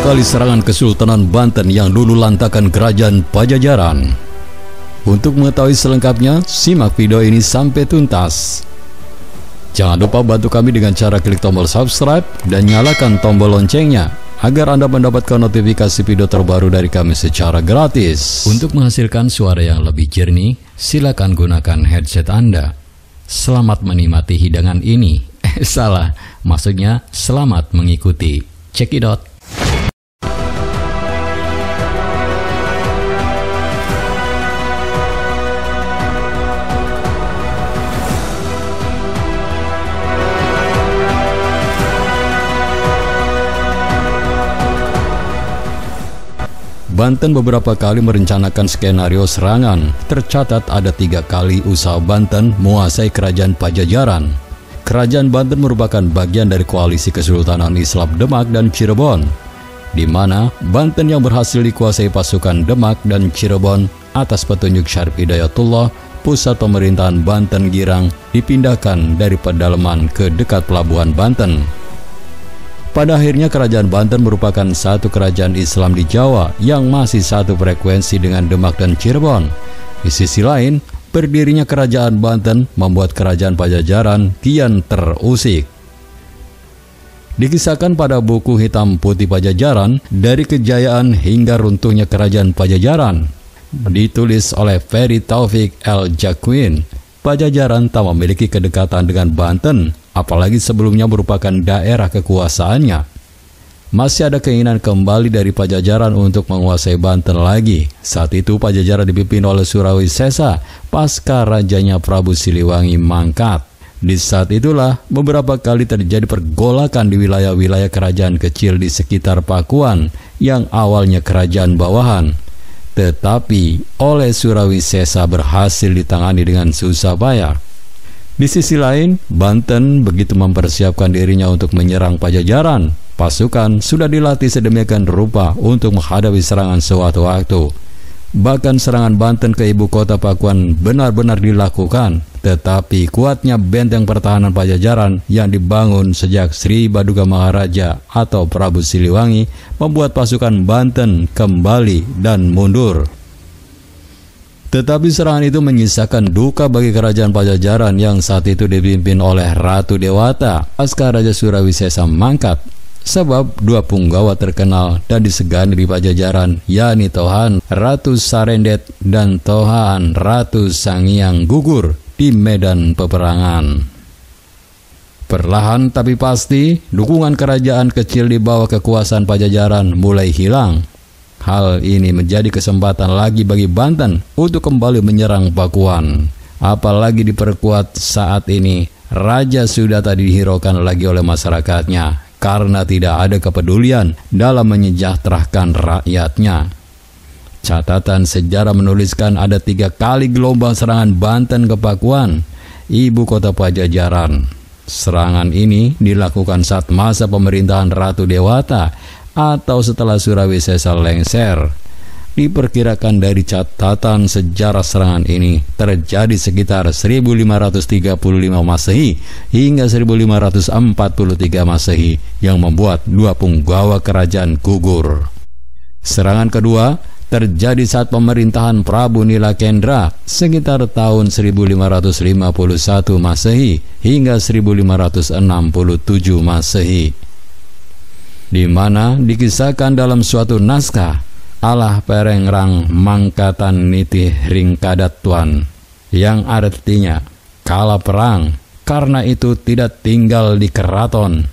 kali serangan Kesultanan Banten yang luluh lantakan kerajaan Pajajaran. Untuk mengetahui selengkapnya, simak video ini sampai tuntas. Jangan lupa bantu kami dengan cara klik tombol subscribe dan nyalakan tombol loncengnya agar Anda mendapatkan notifikasi video terbaru dari kami secara gratis. Untuk menghasilkan suara yang lebih jernih, silakan gunakan headset Anda. Selamat menikmati hidangan ini. Salah, maksudnya selamat mengikuti. Check it out. Banten beberapa kali merencanakan skenario serangan. Tercatat ada 3 kali usaha Banten menguasai kerajaan Pajajaran. Kerajaan Banten merupakan bagian dari koalisi Kesultanan Islam Demak dan Cirebon, di mana Banten yang berhasil dikuasai pasukan Demak dan Cirebon atas petunjuk Syarif Hidayatullah. Pusat pemerintahan Banten Girang dipindahkan dari pedalaman ke dekat pelabuhan Banten. Pada akhirnya kerajaan Banten merupakan satu kerajaan Islam di Jawa yang masih satu frekuensi dengan Demak dan Cirebon. Di sisi lain, berdirinya kerajaan Banten membuat kerajaan Pajajaran kian terusik. Dikisahkan pada buku hitam putih Pajajaran, dari kejayaan hingga runtuhnya kerajaan Pajajaran, ditulis oleh Ferry Taufik El Jaquin. Pajajaran tak memiliki kedekatan dengan Banten, apalagi sebelumnya merupakan daerah kekuasaannya. Masih ada keinginan kembali dari Pajajaran untuk menguasai Banten lagi. Saat itu Pajajaran dipimpin oleh Surawisesa pasca rajanya Prabu Siliwangi mangkat. Di saat itulah beberapa kali terjadi pergolakan di wilayah-wilayah kerajaan kecil di sekitar Pakuan yang awalnya kerajaan bawahan. Tetapi oleh Surawisesa berhasil ditangani dengan susah payah. Di sisi lain, Banten begitu mempersiapkan dirinya untuk menyerang Pajajaran. Pasukan sudah dilatih sedemikian rupa untuk menghadapi serangan sewaktu waktu. Bahkan serangan Banten ke ibu kota Pakuan benar-benar dilakukan. Tetapi kuatnya benteng pertahanan Pajajaran yang dibangun sejak Sri Baduga Maharaja atau Prabu Siliwangi membuat pasukan Banten kembali dan mundur. Tetapi serangan itu menyisakan duka bagi kerajaan Pajajaran yang saat itu dipimpin oleh Ratu Dewata pasca Raja Surawisesa mangkat. Sebab 2 punggawa terkenal dan disegani di Pajajaran, yakni Tohan Ratu Sarendet dan Tohan Ratu Sangiang gugur di medan peperangan. Perlahan tapi pasti, dukungan kerajaan kecil di bawah kekuasaan Pajajaran mulai hilang. Hal ini menjadi kesempatan lagi bagi Banten untuk kembali menyerang Pakuan. Apalagi diperkuat saat ini, raja sudah tak dihiraukan lagi oleh masyarakatnya karena tidak ada kepedulian dalam menyejahterakan rakyatnya. Catatan sejarah menuliskan ada 3 kali gelombang serangan Banten ke Pakuan, ibu kota Pajajaran. Serangan ini dilakukan saat masa pemerintahan Ratu Dewata atau setelah Surawisesa lengser. Diperkirakan dari catatan sejarah serangan ini terjadi sekitar 1535 Masehi hingga 1543 Masehi yang membuat 2 punggawa kerajaan gugur. Serangan kedua terjadi saat pemerintahan Prabu Nilakendra sekitar tahun 1551 Masehi hingga 1567 Masehi, di mana dikisahkan dalam suatu naskah Allah perengrang mangkatan nitih ringkadat yang artinya kalah perang, karena itu tidak tinggal di keraton,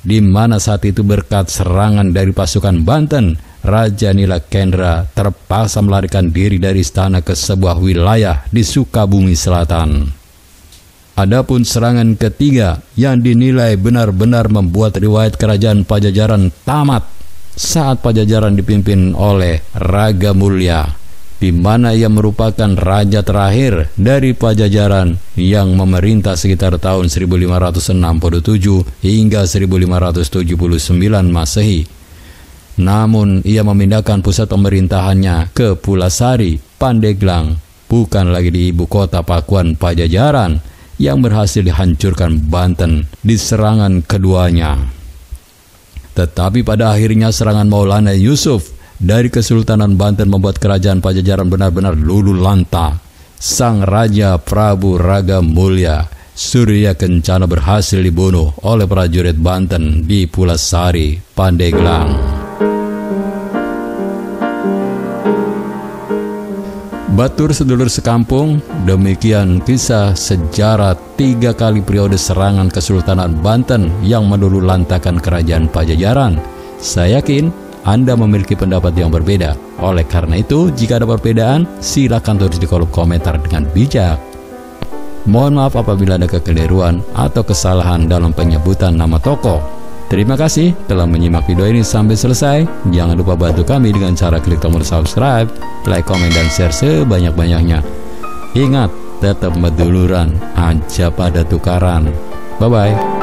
di mana saat itu berkat serangan dari pasukan Banten, Raja Nilakendra terpaksa melarikan diri dari istana ke sebuah wilayah di Sukabumi Selatan. Adapun serangan ketiga yang dinilai benar-benar membuat riwayat kerajaan Pajajaran tamat saat Pajajaran dipimpin oleh Raga Mulya, di mana ia merupakan raja terakhir dari Pajajaran yang memerintah sekitar tahun 1567 hingga 1579 Masehi. Namun ia memindahkan pusat pemerintahannya ke Pulasari, Pandeglang, bukan lagi di ibu kota Pakuan Pajajaran yang berhasil dihancurkan Banten di serangan keduanya. Tetapi pada akhirnya serangan Maulana Yusuf dari Kesultanan Banten membuat kerajaan Pajajaran benar-benar luluh lanta. Sang Raja Prabu Raga Mulya Surya Kencana berhasil dibunuh oleh prajurit Banten di Pulasari, Pandeglang. Batur sedulur sekampung, demikian kisah sejarah 3 kali periode serangan Kesultanan Banten yang meluluhlantakan kerajaan Pajajaran. Saya yakin Anda memiliki pendapat yang berbeda. Oleh karena itu, jika ada perbedaan, silakan tulis di kolom komentar dengan bijak. Mohon maaf apabila ada kekeliruan atau kesalahan dalam penyebutan nama tokoh. Terima kasih telah menyimak video ini sampai selesai. Jangan lupa bantu kami dengan cara klik tombol subscribe, like, komen, dan share sebanyak-banyaknya. Ingat, tetap meduluran aja pada tukaran. Bye-bye.